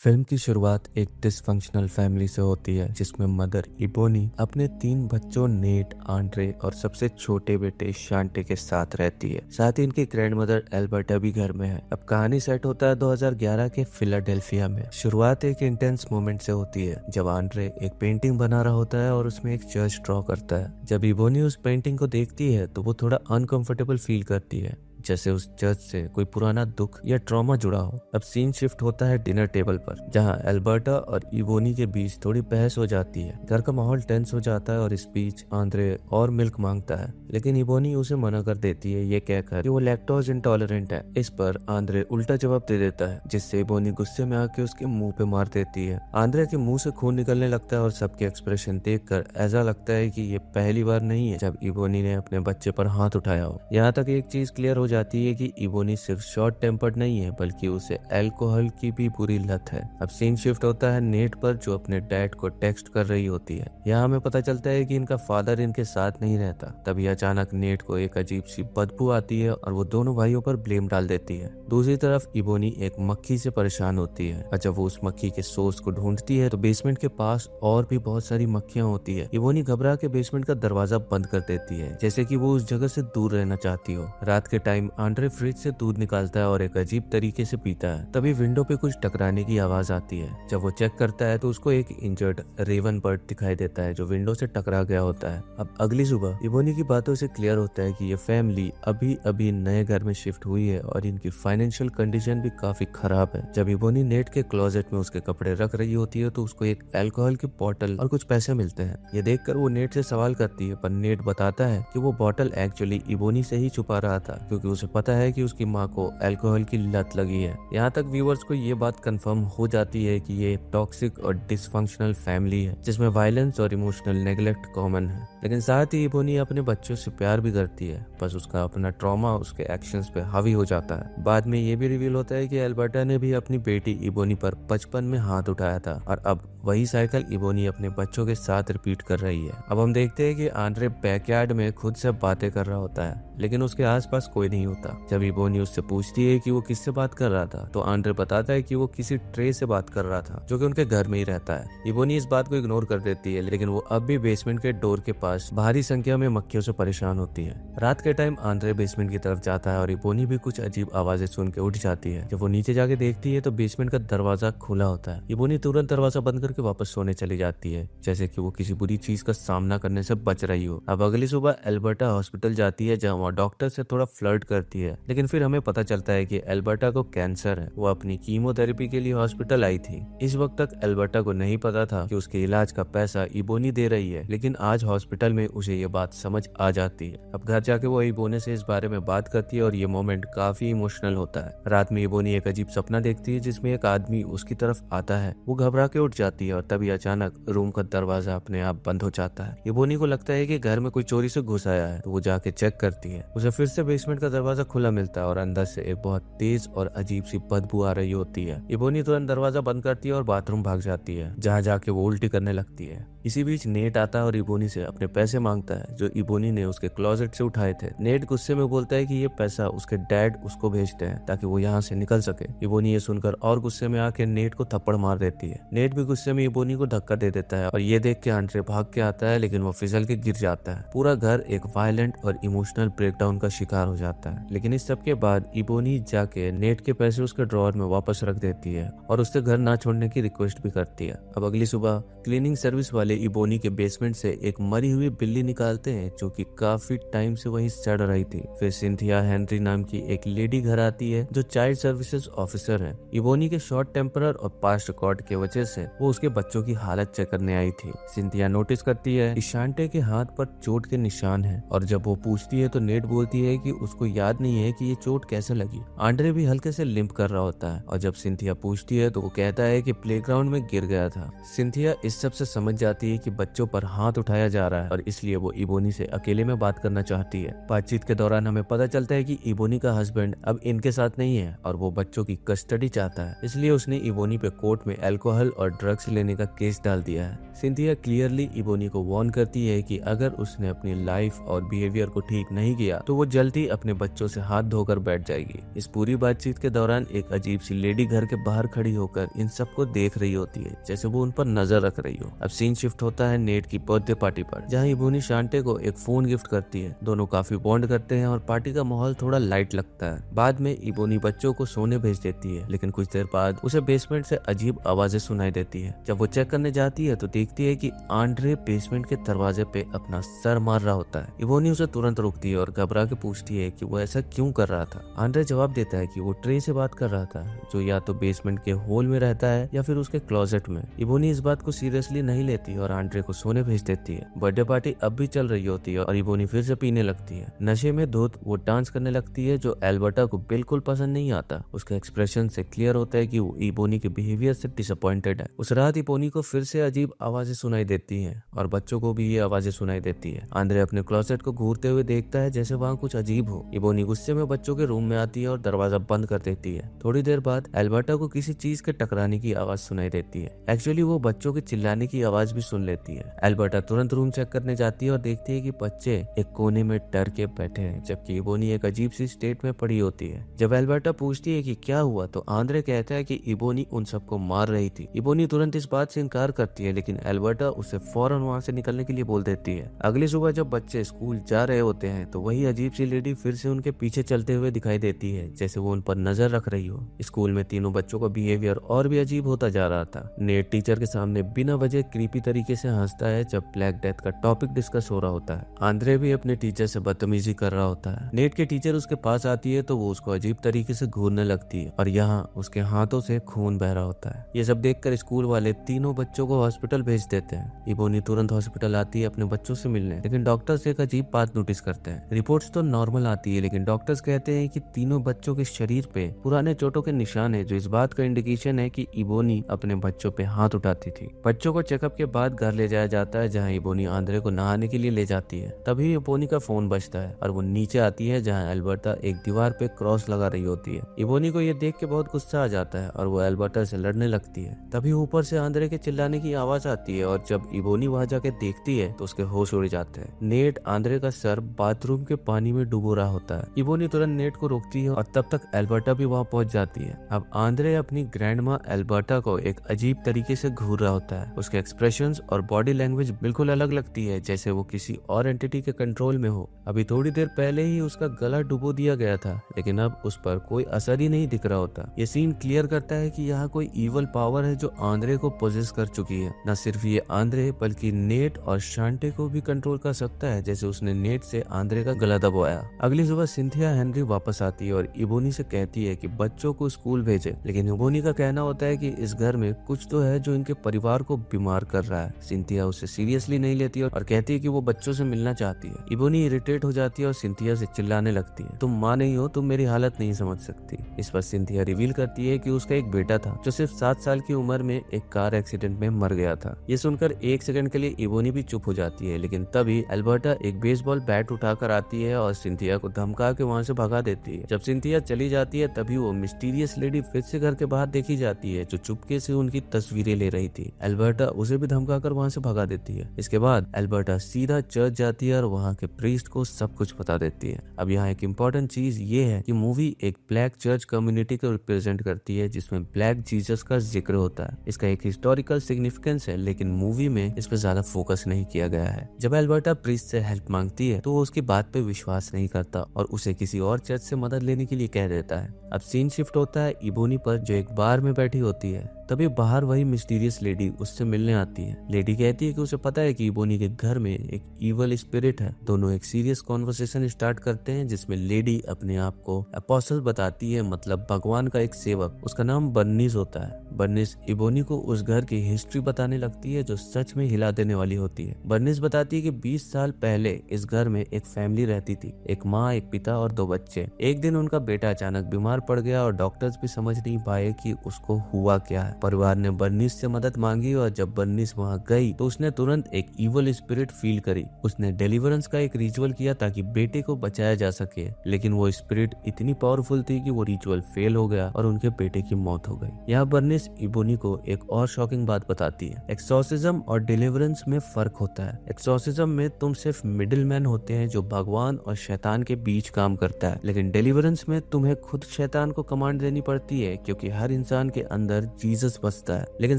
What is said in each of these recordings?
Film की शुरुआत एक डिसफंक्शनल फैमिली से होती है जिसमें मदर इबोनी अपने 3 बच्चों नेट, आंड्रे और सबसे छोटे बेटे शांटे के साथ रहती है। साथ ही इनकी ग्रैंड मदर एल्बर्टा भी घर में है। अब कहानी सेट होता है 2011 के फिलाडेल्फिया में। शुरुआत एक इंटेंस मोमेंट से होती है जब आंड्रे एक पेंटिंग बना रहा होता है और उसमें एक चर्च ड्रॉ करता है। जब इबोनी उस पेंटिंग को देखती है तो वो थोड़ा अनकंफर्टेबल फील करती है, जैसे उस चर्च से कोई पुराना दुख या ट्रॉमा जुड़ा हो। अब सीन शिफ्ट होता है डिनर टेबल पर, जहां एल्बर्टा और इवोनी के बीच थोड़ी बहस हो जाती है। घर का माहौल टेंस हो जाता है और इस बीच आंद्रे और मिल्क मांगता है, लेकिन इवोनी उसे मना कर देती है, ये कहकर कि वो लैक्टोज इंटॉलरेंट है। इस पर आंद्रे उल्टा जवाब दे देता है, जिससे इवोनी गुस्से में आके उसके मुंह पे मार देती है। आंद्रे के मुंह से खून निकलने लगता है और सबके एक्सप्रेशन देखकर ऐसा लगता है कि ये पहली बार नहीं है जब इवोनी ने अपने बच्चे पर हाथ उठाया हो। यहाँ तक एक चीज क्लियर हो जाती है कि इवोनी सिर्फ शॉर्ट टेम्पर्ड नहीं है, बल्कि उसे अल्कोहल की भी बुरी लत है। अब सीन शिफ्ट होता है नेट पर, जो अपने डैड को टेक्स्ट कर रही होती है। यहाँ हमें पता चलता है कि इनका फादर इनके साथ नहीं रहता। तभी अचानक नेट को एक अजीब सी बदबू आती है और वो दोनों भाइयों पर ब्लेम डाल देती है। दूसरी तरफ इवोनी एक मक्खी से परेशान होती है और जब वो उस मक्खी के सोर्स को ढूंढती है तो बेसमेंट के पास और भी बहुत सारी मक्खियां होती है। इवोनी घबरा के बेसमेंट का दरवाजा बंद कर देती है, जैसे कि वो उस जगह से दूर रहना चाहती हो। रात के टाइम आंड्रे फ्रिज से दूध निकालता है और एक अजीब तरीके से पीता है। तभी विंडो पे कुछ टकराने की आवाज आती है। जब वो चेक करता है तो उसको एक इंजर्ड रेवन बर्ड दिखाई देता है जो विंडो से टकरा गया होता है। अब अगली सुबह इवोनी की बातों से क्लियर होता है कि ये फैमिली अभी अभी नए घर में शिफ्ट हुई है और इनकी फाइनेंशियल कंडीशन भी काफी खराब है। जब इवोनी नेट के क्लोजेट में उसके कपड़े रख रही होती है तो उसको एक अल्कोहल की बोतल और कुछ पैसे मिलते हैं। ये देखकर वो नेट से सवाल करती है, पर नेट बताता है कि वो बोतल एक्चुअली इवोनी से ही छुपा रहा था, क्योंकि उसे पता है कि उसकी माँ को अल्कोहल की लत लगी है। यहाँ तक व्यूअर्स को ये बात कंफर्म हो जाती है कि ये टॉक्सिक और डिसफंक्शनल फैमिली है जिसमें वायलेंस और इमोशनल नेग्लेक्ट कॉमन है। लेकिन साथ ही इवोनी अपने बच्चों से प्यार भी करती है, बस उसका अपना ट्रॉमा उसके एक्शंस पे हावी हो जाता है। बाद में ये भी रिवील होता है कि एल्बर्टा ने भी अपनी बेटी इवोनी पर बचपन में हाथ उठाया था और अब वही साइकिल इवोनी अपने बच्चों के साथ रिपीट कर रही है। अब हम देखते हैं कि आंड्रे बैकयार्ड में खुद से बातें कर रहा होता है, लेकिन उसके आसपास कोई नहीं होता। जब इवोनी उससे पूछती है कि वो किससे बात कर रहा था तो आंड्रे बताता है कि वो किसी ट्रे से बात कर रहा था जो कि उनके घर में ही रहता है। इवोनी इस बात को इग्नोर कर देती है, लेकिन वो अब भी बेसमेंट के डोर के पास भारी संख्या में मक्खियों से परेशान होती है। रात के टाइम आंड्रे बेसमेंट की तरफ जाता है और इवोनी भी कुछ अजीब आवाजें सुन के उठ जाती है। जब वो नीचे जाके देखती है तो बेसमेंट का दरवाजा खुला होता है। इवोनी तुरंत दरवाजा बंद करके वापस सोने चली जाती है, जैसे कि वो किसी बुरी चीज का सामना करने से बच रही हो। अब अगली सुबह एल्बर्टा हॉस्पिटल जाती है, जहाँ वो डॉक्टर से थोड़ा फ्लर्ट करती है, लेकिन फिर हमें पता चलता है कि एल्बर्टा को कैंसर है। वो अपनी कीमोथेरेपी के लिए हॉस्पिटल आई थी। इस वक्त तक एल्बर्टा को नहीं पता था कि उसके इलाज का पैसा इबोनी दे रही है, लेकिन आज हॉस्पिटल में उसे ये बात समझ आ जाती है। अब घर जाके वो इबोनी से इस बारे में बात करती है और ये मोमेंट काफी इमोशनल होता है। रात में इबोनी एक अजीब सपना देखती है जिसमें एक आदमी उसकी तरफ आता है। वो घबरा के उठ जाती है और तभी अचानक रूम का दरवाजा अपने आप बंद हो जाता है। इबोनी को लगता है कि घर में कोई चोरी से घुस आया है, तो वो जाके चेक करती है। उसे फिर से बेसमेंट का दरवाजा खुला मिलता है और अंदर से एक बहुत तेज और अजीब सी बदबू आ रही होती है। इबोनी तुरंत दरवाजा बंद करती है और बाथरूम भाग जाती है, जहाँ जाके वो उल्टी करने लगती है। इसी बीच नेट आता है और इबोनी से अपने पैसे मांगता है जो इबोनी ने उसके क्लोजेट से उठाए थे। नेट गुस्से में बोलता है कि ये पैसा उसके डैड उसको भेजते हैं ताकि वो यहाँ से निकल सके। इबोनी ये सुनकर और गुस्से में आके नेट को थप्पड़ मार देती है। नेट भी गुस्से में इबोनी को धक्का दे देता है और ये देख के आंड्रे भाग के आता है, लेकिन वो फिसल के गिर जाता है। पूरा घर एक वायलेंट और इमोशनल ब्रेकडाउन का शिकार हो जाता है। लेकिन इस सब के बाद इबोनी जाके नेट के पैसे उसके ड्रॉअर में वापस रख देती है और उससे घर ना छोड़ने की रिक्वेस्ट भी करती है। अब अगली सुबह क्लीनिंग सर्विस वाले इबोनी के बेसमेंट से एक मरी हुई बिल्ली निकालते हैं जो कि काफी टाइम से वहीं सड़ रही थी। फिर सिंथिया हेनरी नाम की एक लेडी घर आती है जो चाइल्ड सर्विसेज ऑफिसर है। इबोनी के शॉर्ट टेम्पर और पास्ट रिकॉर्ड की वजह से वो उसके बच्चों की हालत चेक करने आई थी। सिंथिया नोटिस करती है कि शांटे के हाथ पर चोट के निशान है और जब वो पूछती है तो नेट बोलती है कि उसको याद नहीं है कि ये चोट कैसे लगी। आंड्रे भी हल्के से लिम्प कर रहा होता है और जब सिंथिया पूछती है तो वो कहता है कि प्लेग्राउंड में गिर गया था। सिंथिया इस सब से समझ जाती है कि बच्चों पर हाथ उठाया जा रहा है और इसलिए वो इबोनी से अकेले में बात करना चाहती है। बातचीत के दौरान हमें पता चलता है कि इबोनी का हस्बैंड अब इनके साथ नहीं है और वो बच्चों की कस्टडी चाहता है, इसलिए उसने इबोनी पे कोर्ट में अल्कोहल और ड्रग्स लेने का केस डाल दिया है। सिंथिया क्लियरली इबोनी को वार्न करती है कि अगर उसने अपनी लाइफ और बिहेवियर को ठीक नहीं किया तो वो जल्दी अपने बच्चों से हाथ धोकर बैठ जाएगी। इस पूरी बातचीत के दौरान एक अजीब सी लेडी घर के बाहर खड़ी होकर इन सबको देख रही होती है, जैसे वो उन पर नजर रख रही हो। अब सीन शिफ्ट होता है नेट की बर्थडे पार्टी पर, जहाँ इबोनी शांटे को एक फोन गिफ्ट करती है। दोनों काफी बॉन्ड करते हैं और पार्टी का माहौल थोड़ा लाइट लगता है। बाद में इबोनी बच्चों को सोने भेज देती है, लेकिन कुछ देर बाद उसे बेसमेंट से अजीब आवाजें सुनाई देती है। जब वो चेक करने जाती है तो देखती है कि आंड्रे बेसमेंट के दरवाजे पे अपना सर मार रहा होता है। इबोनी उसे तुरंत रोकती है और घबरा के पूछती है कि वो ऐसा क्यों कर रहा था। आंड्रे जवाब देता है कि वो ट्रे से बात कर रहा था, जो या तो बेसमेंट के होल में रहता है या फिर उसके क्लोजेट में। इबोनी इस बात को सीरियसली नहीं लेती और आंड्रे को सोने भेज देती है। बर्थडे पार्टी अब भी चल रही होती है और इबोनी फिर से पीने लगती है। नशे में धुत वो डांस करने लगती है, जो एल्बर्टा को बिल्कुल पसंद नहीं आता। उसके एक्सप्रेशन से क्लियर होता है कि वो इबोनी के बिहेवियर से डिसअपॉइंटेड है। उस रात इबोनी को फिर से अजीब आवाजें सुनाई देती हैं और बच्चों को भी ये आवाजें सुनाई देती है। आंद्रे अपने क्लोसेट को घूरते हुए देखता है जैसे वहाँ कुछ अजीब हो। इबोनी गुस्से में बच्चों के रूम में आती है और दरवाजा बंद कर देती है। थोड़ी देर बाद एल्बर्टा को किसी चीज के टकराने की आवाज सुनाई देती है। एक्चुअली वो बच्चों के चिल्लाने की आवाज भी सुन लेती है। एल्बर्टा तुरंत रूम चेक करने जाती है और देखती है कि बच्चे एक कोने में डर के बैठे हैं, जबकि इबोनी एक अजीब सी स्टेट में पड़ी होती है। जब एल्बर्टा पूछती है कि क्या हुआ तो आंद्रे कहता है कि इबोनी उन सबको मार रही थी। इबोनी तुरंत इस बात से इनकार करती है, लेकिन एल्बर्टा उसे फौरन वहाँ से निकलने के लिए बोल देती है। अगली सुबह जब बच्चे स्कूल जा रहे होते हैं तो वही अजीब सी लेडी फिर से उनके पीछे चलते हुए दिखाई देती है, जैसे वो उन पर नजर रख रही हो। स्कूल में तीनों बच्चों का बिहेवियर और भी अजीब होता जा रहा था। नेट टीचर के सामने बिना वजह क्रीपी तरीके से हंसता है जब ब्लैक डेथ का टॉपिक डिस्कस हो रहा होता है। आंद्रे भी अपने टीचर से बदतमीजी कर रहा होता है। नेट के टीचर उसके पास आती है तो वो उसको अजीब तरीके से घूरने लगती है और यहाँ उसके हाथों से खून बह रहा होता है। ये सब देखकर स्कूल वाले तीनों बच्चों को हॉस्पिटल भेज देते हैं। इबोनी तुरंत हॉस्पिटल आती है अपने बच्चों से मिलने, लेकिन डॉक्टर्स एक अजीब बात नोटिस करते हैं। रिपोर्ट्स तो नॉर्मल आती है, लेकिन डॉक्टर्स कहते हैं कि तीनों बच्चों के शरीर पे पुराने चोटों के निशान है, जो इस बात का इंडिकेशन है कि इबोनी अपने बच्चों पे हाथ उठाती थी। बच्चों को चेकअप के बाद घर ले जाया जाता है, जहाँ इबोनी आंद्रे को नहाने के लिए ले जाती है। तभी इबोनी का फोन बजता है और वो नीचे आती है, जहाँ एल्बर्टा एक दीवार पे क्रॉस लगा रही होती है। इबोनी को ये देख के बहुत गुस्सा आ जाता है और वो एल्बर्टा से लड़ने लगती है। तभी ऊपर से आंद्रे के चिल्लाने की आवाज आती है और जब इबोनी वहां जाके देखती है तो उसके होश उड़ जाते हैं। नेट आंद्रे का सर बाथरूम के पानी में डूबो रहा होता है। इबोनी तुरंत नेट को रोकती है और तब तक एल्बर्टा भी वहां पहुंच जाती है। अब आंद्रे अपनी ग्रैंडमा एल्बर्टा को एक अजीब तरीके से घूर रहा होता है। उसके एक्सप्रेशंस और बॉडी लैंग्वेज बिल्कुल अलग लगती है, जैसे वो किसी और एंटिटी के कंट्रोल में हो। अभी थोड़ी देर पहले ही उसका गला डुबो दिया गया था, लेकिन अब उस पर कोई असर ही नहीं दिख रहा होता। ये सीन क्लियर करता है कि यहाँ कोई इवल पावर है जो आंद्रे को पोजेस कर चुकी है। न सिर्फ ये आंद्रे बल्कि नेट और शांटे को भी कंट्रोल कर सकता है, जैसे उसने नेट से आंद्रे का गला दबाया। अगली सुबह सिंथिया हेनरी वापस आती है और इबोनी से कहती है कि बच्चों को स्कूल भेजे, लेकिन इबोनी का कहना होता है कि इस घर में कुछ तो है जो इनके परिवार को बीमार कर रहा है। सिंथिया उसे सीरियसली नहीं लेती और कहती है कि वो बच्चों से मिलना चाहती है। इबोनी इरिटेट हो जाती है और सिंथिया से चिल्लाने लगती है, तुम माँ नहीं हो, तुम मेरी हालत नहीं समझ सकती। इस पर सिंथिया रिवील करती है कि उसका एक बेटा था जो सिर्फ 7 साल की उम्र में एक कार एक्सीडेंट में मर गया था। ये सुनकर एक सेकंड के लिए इबोनी भी चुप हो जाती है, लेकिन तभी एल्बर्टा एक बेसबॉल बैट उठाकर आती है और सिंथिया को धमका के वहाँ से भगा देती है। जब सिंथिया चली जाती है तभी वो मिस्टीरियस लेडी फिर से घर के बाहर देखी जाती है, जो चुपके से उनकी तस्वीरें ले रही थी। एल्बर्टा उसे भी धमकाकर वहाँ से भगा देती है। इसके बाद एल्बर्टा सीधा चर्च जाती है और वहाँ के प्रीस्ट को सब कुछ बता देती है। अब यहाँ एक इम्पोर्टेंट चीज ये है कि मूवी एक ब्लैक चर्च कम्युनिटी को रिप्रेजेंट करती है, जिसमें ब्लैक जीसस का जिक्र होता है। इसका एक हिस्टोरिकल सिग्निफिकेंस है, लेकिन मूवी में इस पर ज्यादा फोकस नहीं किया गया है। जब एल्बर्टा प्रीस्ट से हेल्प मांगती है तो वो उसकी बात पे विश्वास नहीं करता और उसे किसी और चर्च से मदद लेने के लिए कह देता है। अब सीन शिफ्ट होता है इबोनी पर, जो एक बार में बैठी होती है। तभी बाहर वही मिस्टीरियस लेडी उससे मिलने आती है। लेडी कहती है कि उसे पता है कि इबोनी के घर में एक इवल स्पिरिट है। दोनों एक सीरियस कॉन्वर्सेशन स्टार्ट करते हैं, जिसमें लेडी अपने आप को अपोस्टल बताती है, मतलब भगवान का एक सेवक। उसका नाम बर्निस होता है। बर्निस इबोनी को उस घर की हिस्ट्री बताने लगती है, जो सच में हिला देने वाली होती है। बर्निस बताती है कि 20 साल पहले इस घर में एक फैमिली रहती थी, एक माँ, एक पिता और 2 बच्चे। एक दिन उनका बेटा अचानक बीमार पड़ गया और डॉक्टर्स भी समझ नहीं पाए कि उसको हुआ क्या है। परिवार ने बर्निस से मदद मांगी और जब बर्निस वहां गई तो उसने तुरंत एक इवल स्पिरिट फील करी। उसने डेलीवरेंस का एक रिचुअल किया ताकि बेटे को बचाया जा सके, लेकिन वो स्पिरिट इतनी पावरफुल थी कि वो रिचुअल फेल हो गया और उनके बेटे की मौत हो गई। यहाँ बर्निस इबोनी को एक और शॉकिंग बात बताती है। एक्सोर्सिज्म और डिलीवरेंस में फर्क होता है। एक्सोर्सिज्म में तुम सिर्फ मिडिल मैन होते हैं जो भगवान और शैतान के बीच काम करता है, लेकिन डिलीवरेंस में तुम्हें खुद शैतान को कमांड देनी पड़ती है, क्योंकि हर इंसान के अंदर जीसस बसता है। लेकिन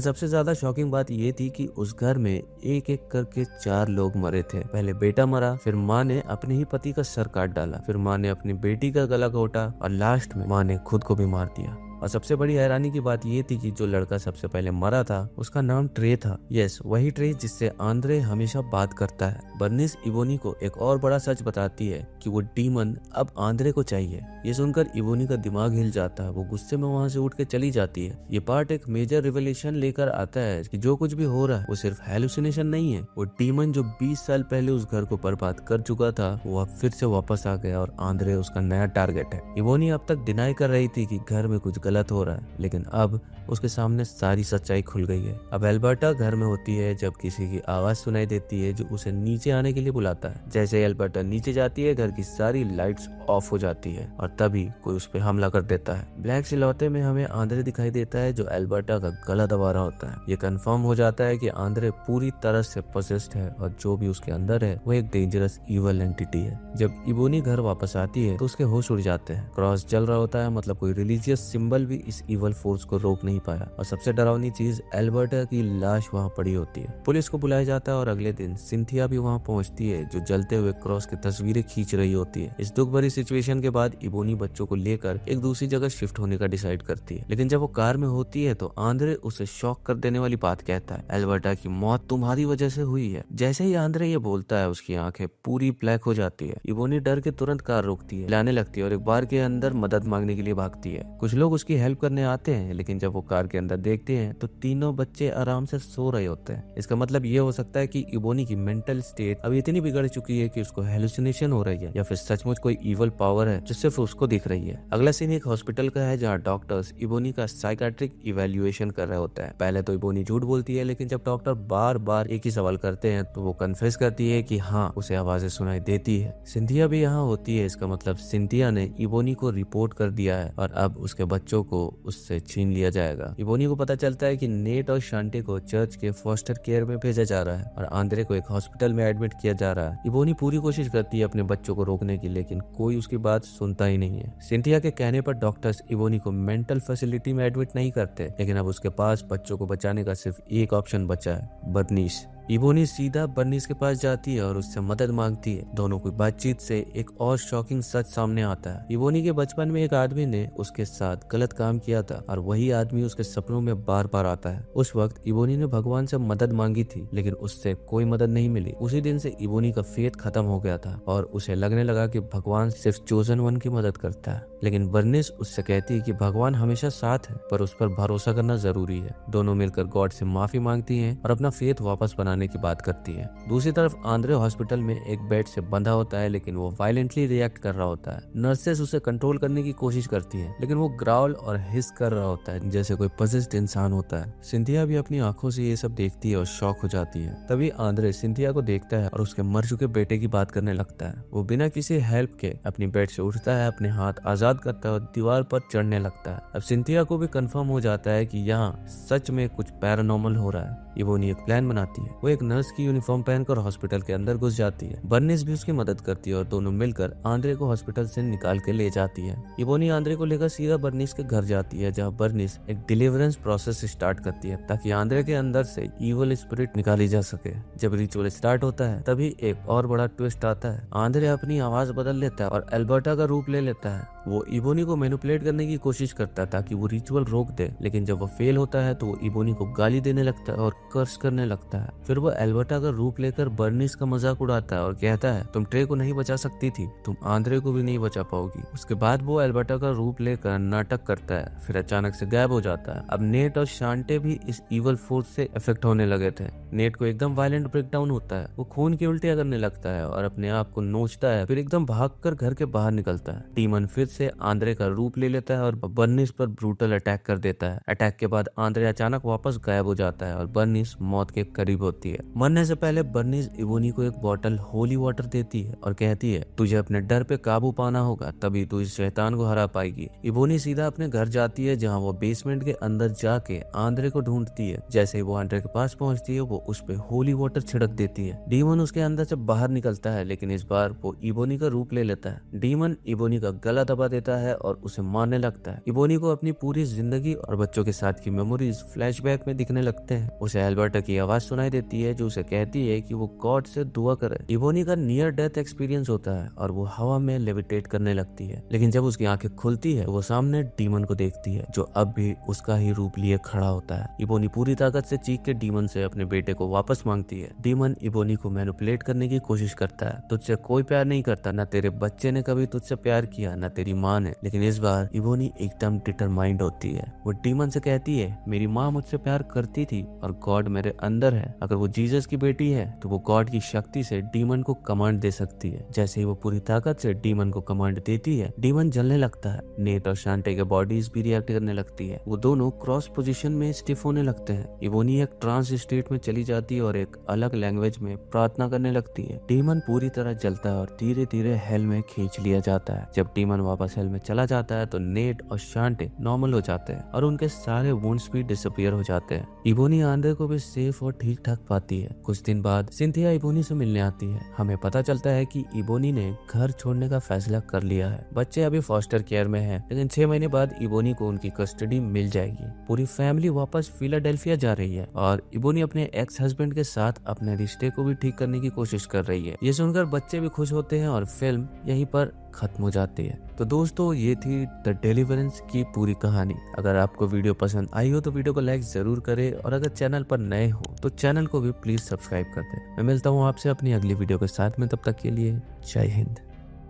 सबसे ज्यादा शॉकिंग बात ये थी कि उस घर में एक एक करके 4 लोग मरे थे। पहले बेटा मरा, फिर माँ ने अपने ही पति का सर काट डाला, फिर माँ ने अपनी बेटी का गला घोटा और लास्ट में माँ ने खुद को भी मार दिया। और सबसे बड़ी हैरानी की बात ये थी कि जो लड़का सबसे पहले मरा था उसका नाम ट्रे था। यस, वही ट्रे जिससे आंद्रे हमेशा बात करता है। बर्निस इबोनी को एक और बड़ा सच बताती है कि वो डीमन अब आंद्रे को चाहिए। ये सुनकर इबोनी का दिमाग हिल जाता है। वो गुस्से में वहां से उठ के चली जाती है। ये पार्ट एक मेजर रिवेलेशन लेकर आता है कि जो कुछ भी हो रहा है वो सिर्फ हेलुसिनेशन नहीं है। वो डीमन जो 20 साल पहले उस घर को बर्बाद कर चुका था वो अब फिर से वापस आ गया और आंद्रे उसका नया टारगेट है। इबोनी अब तक डिनाई कर रही थी कि घर में कुछ गलत हो रहा है, लेकिन अब उसके सामने सारी सच्चाई खुल गई है। अब एल्बर्टा घर में होती है जब किसी की आवाज सुनाई देती है जो उसे नीचे आने के लिए बुलाता है। जैसे एल्बर्टा नीचे जाती है घर की सारी लाइट्स ऑफ हो जाती है और तभी कोई उस पर हमला कर देता है। ब्लैक सिलौते में हमें आंद्रे दिखाई देता है जो एल्बर्टा का गला दबा रहा होता है। ये कंफर्म हो जाता है कि आंद्रे पूरी तरह से पोसेस्ड है और जो भी उसके अंदर है वो एक डेंजरस इवल एंटिटी है। जब इबोनी घर वापस आती है तो उसके होश उड़ जाते हैं। क्रॉस जल रहा होता है, मतलब कोई रिलीजियस सिंबल भी इस इवल फोर्स को रोक नहीं पाया। और सबसे डरावनी चीज, एल्बर्टा की लाश वहाँ पड़ी होती है। पुलिस को बुलाया जाता है और अगले दिन सिंथिया भी वहाँ पहुँचती है जो जलते हुए क्रॉस की तस्वीरें खींच रही होती है। इस दुख भरी सिचुएशन के बाद इबोनी बच्चों को लेकर एक दूसरी जगह शिफ्ट होने का डिसाइड करती है, लेकिन जब वो कार में होती है तो आंद्रे उसे शॉक कर देने वाली बात कहता है, एल्बर्टा की मौत तुम्हारी वजह से हुई है। जैसे ही आंद्रे ये बोलता है उसकी आंखें पूरी ब्लैक हो जाती है। इबोनी डर के तुरंत कार रोकती है, लाने लगती है और एक बार के अंदर मदद मांगने के लिए भागती है। कुछ लोग उसकी हेल्प करने आते हैं, लेकिन जब वो कार के अंदर देखते हैं तो तीनों बच्चे आराम से सो रहे होते हैं। इसका मतलब ये हो सकता है कि इबोनी की मेंटल स्टेट अभी इतनी बिगड़ चुकी है कि उसको हेलुसिनेशन हो रही है, या फिर सचमुच कोई इवल पावर है जो सिर्फ उसको दिख रही है। अगला सीन एक हॉस्पिटल का है जहाँ डॉक्टर्स इबोनी का साइकाट्रिक इवेल्युएशन कर रहे होता है। पहले तो इबोनी झूठ बोलती है, लेकिन जब डॉक्टर बार बार एक ही सवाल करते हैं तो वो कन्फेस करती है कि हाँ, उसे आवाजें सुनाई देती है। सिंथिया भी यहाँ होती है। इसका मतलब सिंथिया ने इबोनी को रिपोर्ट कर दिया है और अब उसके बच्चों को उससे छीन लिया जाएगा। इबोनी को पता चलता है कि नेट और शांटे को चर्च के फॉस्टर केयर में भेजा जा रहा है और आंद्रे को एक हॉस्पिटल में एडमिट किया जा रहा है। इबोनी पूरी कोशिश करती है अपने बच्चों को रोकने की, लेकिन कोई उसकी बात सुनता ही नहीं है। सिंथिया के कहने पर डॉक्टर्स इबोनी को मेंटल फैसिलिटी में एडमिट नहीं करते, लेकिन अब उसके पास बच्चों को बचाने का सिर्फ एक ऑप्शन बचा है, बर्निस। इबोनी सीधा बर्निस के पास जाती है और उससे मदद मांगती है। दोनों की बातचीत से एक और शॉकिंग सच सामने आता है। इबोनी के बचपन में एक आदमी ने उसके साथ गलत काम किया था और वही आदमी उसके सपनों में बार बार आता है। उस वक्त इबोनी ने भगवान से मदद मांगी थी, लेकिन उससे कोई मदद नहीं मिली। उसी दिन से इबोनी का फेथ खत्म हो गया था और उसे लगने लगा कि भगवान सिर्फ चोजन वन की मदद करता है। लेकिन बर्निस उससे कहती है कि भगवान हमेशा साथ है, पर उस पर भरोसा करना जरूरी है। दोनों मिलकर गॉड से माफी मांगती हैं और अपना फेथ वापस बनाने की बात करती है। दूसरी तरफ आंद्रे हॉस्पिटल में एक बेड से बंधा होता है, लेकिन वो वायलेंटली रिएक्ट कर रहा होता है। नर्सेस उसे कंट्रोल करने की कोशिश करती है, लेकिन वो ग्राउल और हिस कर रहा होता है जैसे कोई पजेस्ड इंसान होता है। सिंथिया भी अपनी आंखों से ये सब देखती है और शॉक हो जाती है। तभी आंद्रे सिंथिया को देखता है और उसके मर चुके बेटे की बात करने लगता है। वो बिना किसी हेल्प के अपनी बेड से उठता है, अपने हाथ आजाद करता है और दीवार पर चढ़ने लगता है। अब सिंथिया को भी कंफर्म हो जाता है कि यहाँ सच में कुछ पैरानॉर्मल हो रहा है। इबोनी एक प्लान बनाती है। वो एक नर्स की यूनिफॉर्म पहनकर हॉस्पिटल के अंदर घुस जाती है। बर्निस भी उसकी मदद करती है और दोनों मिलकर आंद्रे को हॉस्पिटल से निकाल के ले जाती है। इबोनी आंद्रे को लेकर सीधा बर्निस के घर जाती है, जहाँ बर्निस एक डिलीवरेंस प्रोसेस स्टार्ट करती है ताकि आंद्रे के अंदर से इवल स्पिरिट निकाली जा सके। जब रिचुअल स्टार्ट होता है तभी एक और बड़ा ट्विस्ट आता है। आंद्रे अपनी आवाज बदल लेता है और एल्बर्टा का रूप ले लेता है। वो इबोनी को मैनिपुलेट करने की कोशिश करता है ताकि वो रिचुअल रोक दे, लेकिन जब वो फेल होता है तो वो इबोनी को गाली देने लगता है और कर्स करने लगता है। फिर फिर वो एल्बर्टा का रूप लेकर बर्निस का मजाक उड़ाता है और कहता है तुम ट्रे को नहीं बचा सकती थी, तुम आंद्रे को भी नहीं बचा पाओगी। उसके बाद वो एल्बर्टा का रूप लेकर नाटक करता है, फिर अचानक से गायब हो जाता है। अब नेट और शांटे भी इस इवल फोर्स से इफेक्ट होने लगे थे। नेट को एकदम वायलेंट ब्रेकडाउन होता है, वो खून की उल्टियां करने लगता है और अपने आप को नोचता है, फिर एकदम भागकर घर के बाहर निकलता है। डीमन फिर से आंद्रे का रूप ले लेता है और बर्निस पर ब्रूटल अटैक कर देता है। अटैक के बाद आंद्रे अचानक वापस गायब हो जाता है और बर्निस मौत के करीब होती है। मरने से पहले बर्निस इवोनी को एक बॉटल होली वाटर देती है और कहती है तुझे अपने डर पे काबू पाना होगा, तभी तू इस शैतान को हरा पाएगी। इवोनी सीधा अपने घर जाती है, जहाँ वो बेसमेंट के अंदर जाके आंद्रे को ढूंढती है। जैसे ही वो आंद्रे के पास पहुंचती है, वो उस पे होली वाटर छिड़क देती है। डीमन उसके अंदर से बाहर निकलता है, लेकिन इस बार वो इवोनी का रूप ले लेता है। डीमन इवोनी का गला दबा देता है और उसे मारने लगता है। इवोनी को अपनी पूरी जिंदगी और बच्चों के साथ की मेमोरीज फ्लैशबैक में दिखने लगते हैं। उसे एल्बर्टा की आवाज सुनाई देती है जो उसे कहती है कि वो गॉड से दुआ करे। इवोनी का नियर डेथ एक्सपीरियंस होता है और वो हवा में लेविटेट करने लगती है, लेकिन जब उसकी आंखें खुलती है वो सामने डीमन को देखती है जो अब भी उसका ही रूप लिए खड़ा होता है। इवोनी पूरी ताकत से चीख के डीमन से अपने बेटे को वापस मांगती है। डीमन इवोनी को मैनिपुलेट करने की कोशिश करता है, तुझसे कोई प्यार नहीं करता, ना तेरे बच्चे ने कभी तुझसे प्यार किया, ना तेरी माँ ने। लेकिन इस बार इवोनी एकदम डिटरमाइंड होती है। वो डीमन से कहती है मेरी माँ मुझसे प्यार करती थी और गॉड मेरे अंदर है। अगर वो जीसस की बेटी है तो वो गॉड की शक्ति से डीमन को कमांड दे सकती है। जैसे ही वो पूरी ताकत से डीमन को कमांड देती है, डीमन जलने लगता है। नेट और शांटे के बॉडीज भी रिएक्ट करने लगती है। वो दोनों क्रॉस पोजीशन में स्टिफ होने लगते हैं। इवोनी एक ट्रांस स्टेट में चली जाती है और एक अलग लैंग्वेज में प्रार्थना करने लगती है। डीमन पूरी तरह जलता है और धीरे धीरे हेल में खींच लिया जाता है। जब डीमन वापस हेल में चला जाता है तो नेट और शांटे नॉर्मल हो जाते हैं और उनके सारे वुंड्स भी डिसअपीयर हो जाते हैं। इवोनी आंद्रे को भी सेफ और ठीक ठाक पाती है। कुछ दिन बाद सिंथिया इवोनी से मिलने आती है। हमें पता चलता है कि इवोनी ने घर छोड़ने का फैसला कर लिया है। बच्चे अभी फॉस्टर केयर में हैं, लेकिन 6 महीने बाद इवोनी को उनकी कस्टडी मिल जाएगी। पूरी फैमिली वापस फिलाडेल्फिया जा रही है और इवोनी अपने एक्स हस्बैंड के साथ अपने रिश्ते को भी ठीक करने की कोशिश कर रही है। ये सुनकर बच्चे भी खुश होते हैं और फिल्म यहीं पर खत्म हो जाती है। तो दोस्तों ये थी द डेलिवरेंस की पूरी कहानी। अगर आपको वीडियो पसंद आई हो तो वीडियो को लाइक जरूर करें और अगर चैनल पर नए हो तो चैनल को भी प्लीज सब्सक्राइब कर दें। मैं मिलता हूँ आपसे अपनी अगली वीडियो के साथ में, तब तक के लिए जय हिंद।